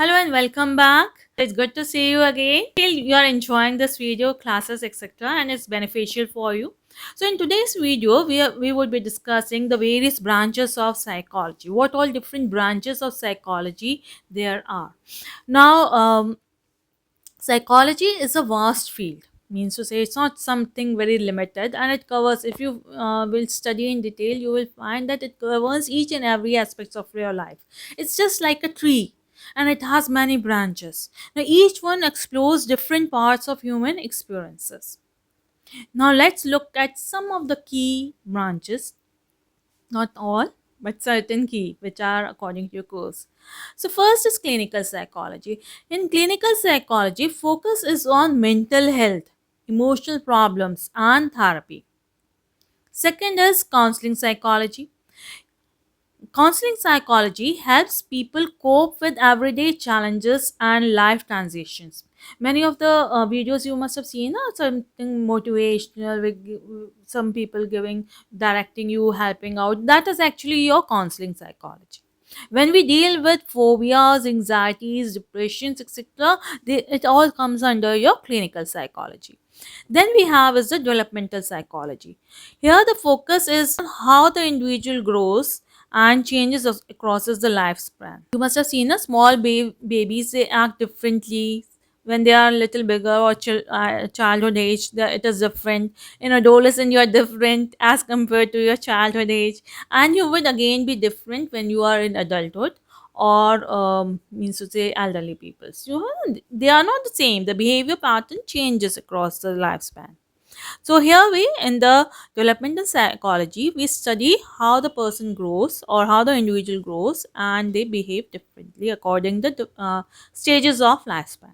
Hello and welcome back. It's good to see you again. Feel you are enjoying this video, classes, etc., and it's beneficial for you. So, in today's video, we would be discussing the various branches of psychology. What all different branches of psychology there are. Now, psychology is a vast field. Means to say, it's not something very limited, and it covers. If you will study in detail, you will find that it covers each and every aspects of your life. It's just like a tree, and it has many branches. Now, each one explores different parts of human experiences. Now, let's look at some of the key branches, not all, but certain key, which are according to your course. So, first is clinical psychology. In clinical psychology, focus is on mental health, emotional problems, and therapy. Second is counseling psychology. Counseling psychology helps people cope with everyday challenges and life transitions. Many of the videos you must have seen are something motivational, with some people giving, directing you, helping out. That is actually your counseling psychology. When we deal with phobias, anxieties, depressions, etc., it all comes under your clinical psychology. Then we have is the developmental psychology. Here the focus is on how the individual grows and changes across the lifespan. You must have seen a small babies, they act differently when they are a little bigger or childhood age. It is different. In adolescent, you are different as compared to your childhood age, and you would again be different when you are in adulthood or means to say elderly people. So they are not the same. The behavior pattern changes across the lifespan. So here we in the developmental psychology we study how the person grows or how the individual grows and they behave differently according to the stages of lifespan.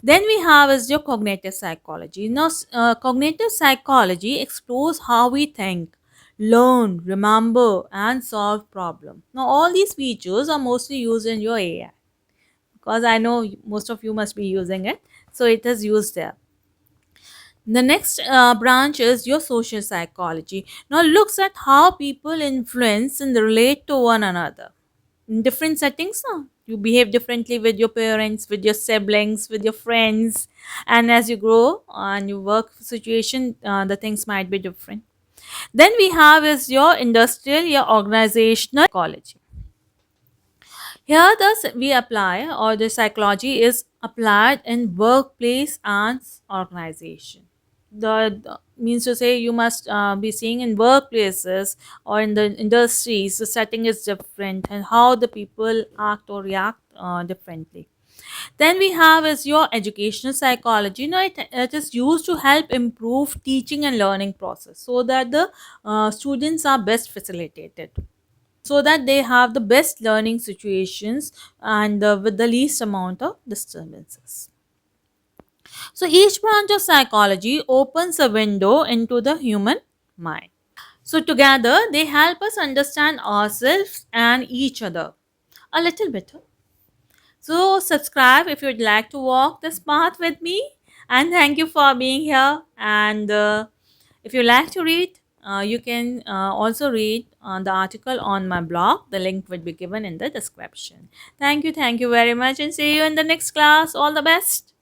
Then we have is your cognitive psychology. Now, cognitive psychology explores how we think, learn, remember, and solve problems. Now, all these features are mostly used in your AI because I know most of you must be using it, so it is used there. The next branch is your social psychology. Now, looks at how people influence and relate to one another in different settings. You behave differently with your parents, with your siblings, with your friends, and as you grow and your work situation, the things might be different. Then we have is your industrial, your organizational psychology. Here, thus we apply or the psychology is applied in workplace and organization. The means to say you must be seeing in workplaces or in the industries the setting is different and how the people act or react differently. Then we have is your educational psychology. Now it is used to help improve teaching and learning process so that the students are best facilitated, so that they have the best learning situations and with the least amount of disturbances. So each branch of psychology opens a window into the human mind. So together they help us understand ourselves and each other a little better. So subscribe if you'd like to walk this path with me, and thank you for being here. And if you like to read, you can also read the article on my blog. The link will be given in the description. Thank you very much, and see you in the next class. All the best.